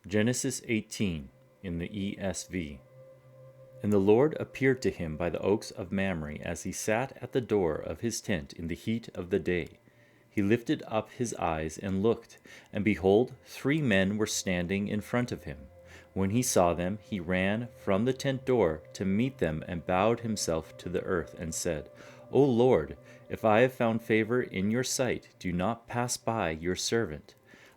Genesis 18 in the ESV. And the Lord appeared to him by the oaks of Mamre as he sat at the door of his tent in the heat of the day. He lifted up his eyes and looked, and behold, 3 men were standing in front of him. When he saw them, he ran from the tent door to meet them and bowed himself to the earth and said, O Lord, if I have found favor in your sight, do not pass by your servant.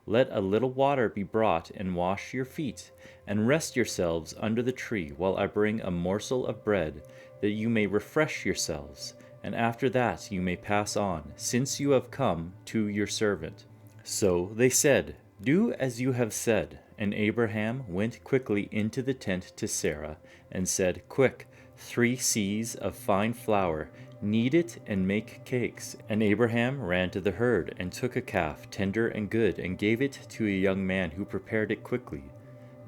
Let a little water be brought and wash your feet, and rest yourselves under the tree while I bring a morsel of bread, that you may refresh yourselves, and after that you may pass on, since you have come to your servant. So they said, Do as you have said. And Abraham went quickly into the tent to Sarah, and said, Quick, 3 seahs of fine flour, knead it and make cakes. And Abraham ran to the herd, and took a calf, tender and good, and gave it to a young man who prepared it quickly.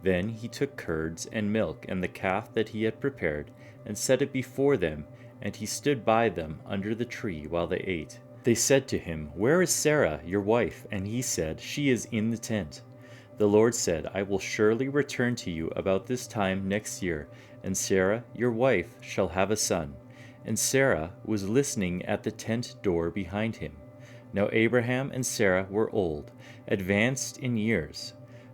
Then he took curds and milk and the calf that he had prepared, and set it before them, and he stood by them under the tree while they ate. They said to him, Where is Sarah, your wife? And he said, She is in the tent. The Lord said, I will surely return to you about this time next year, and Sarah, your wife, shall have a son. And Sarah was listening at the tent door behind him. Now Abraham and Sarah were old, advanced in years.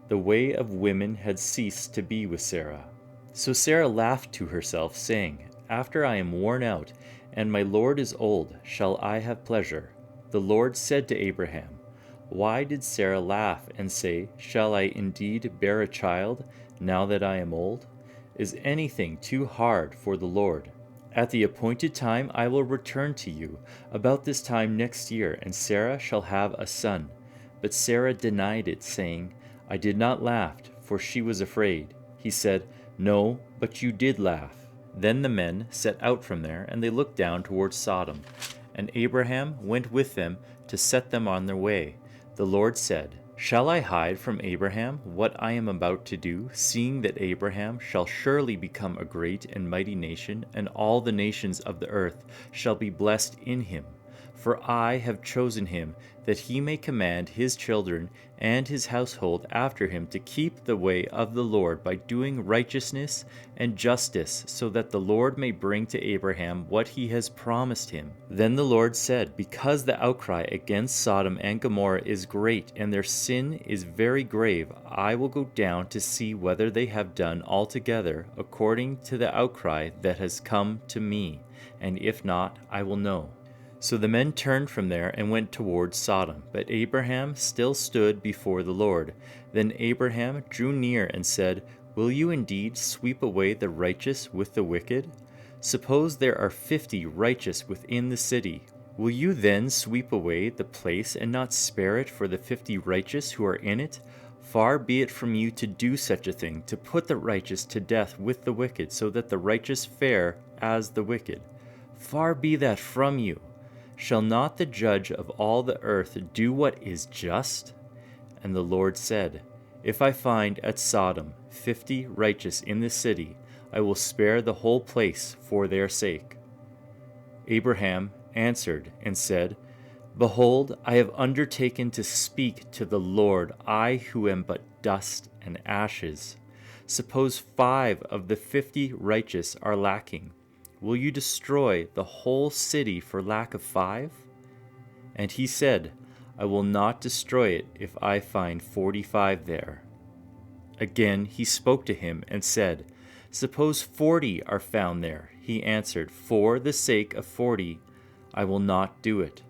The way of women had ceased to be with Sarah. So Sarah laughed to herself, saying, After I am worn out, and my Lord is old, shall I have pleasure? The Lord said to Abraham, Why did Sarah laugh and say, Shall I indeed bear a child, now that I am old? Is anything too hard for the Lord? At the appointed time I will return to you, about this time next year, and Sarah shall have a son. But Sarah denied it, saying, I did not laugh, for she was afraid. He said, No, but you did laugh. Then the men set out from there, and they looked down towards Sodom. And Abraham went with them to set them on their way. The Lord said, Shall I hide from Abraham what I am about to do, seeing that Abraham shall surely become a great and mighty nation, and all the nations of the earth shall be blessed in him? For I have chosen him, that he may command his children and his household after him to keep the way of the Lord by doing righteousness and justice, so that the Lord may bring to Abraham what he has promised him. Then the Lord said, Because the outcry against Sodom and Gomorrah is great, and their sin is very grave, I will go down to see whether they have done altogether according to the outcry that has come to me, and if not, I will know. So the men turned from there and went towards Sodom, but Abraham still stood before the Lord. Then Abraham drew near and said, Will you indeed sweep away the righteous with the wicked? Suppose there are 50 righteous within the city. Will you then sweep away the place and not spare it for the 50 righteous who are in it? Far be it from you to do such a thing, to put the righteous to death with the wicked, so that the righteous fare as the wicked. Far be that from you. Shall not the judge of all the earth do what is just? And the Lord said, If I find at Sodom 50 righteous in the city, I will spare the whole place for their sake. Abraham answered and said, Behold, I have undertaken to speak to the Lord, I who am but dust and ashes. Suppose 5 of the 50 righteous are lacking. Will you destroy the whole city for lack of 5? And he said, I will not destroy it if I find 45 there. Again he spoke to him and said, Suppose 40 are found there. He answered, For the sake of 40, I will not do it.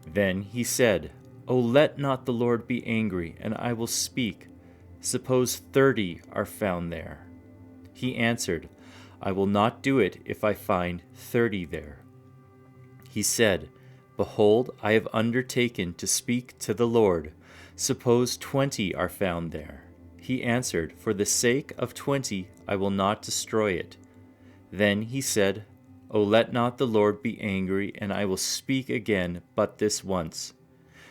Then he said, O let not the Lord be angry, and I will speak. Suppose 30 are found there. He answered, I will not do it if I find 30 there. He said, Behold, I have undertaken to speak to the Lord. Suppose 20 are found there. He answered, For the sake of 20 I will not destroy it. Then he said, O let not the Lord be angry, and I will speak again but this once.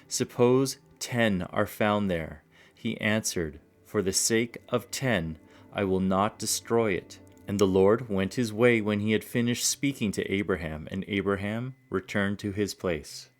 Suppose 10 are found there. He answered, For the sake of 10 I will not destroy it. And the Lord went his way when he had finished speaking to Abraham, and Abraham returned to his place.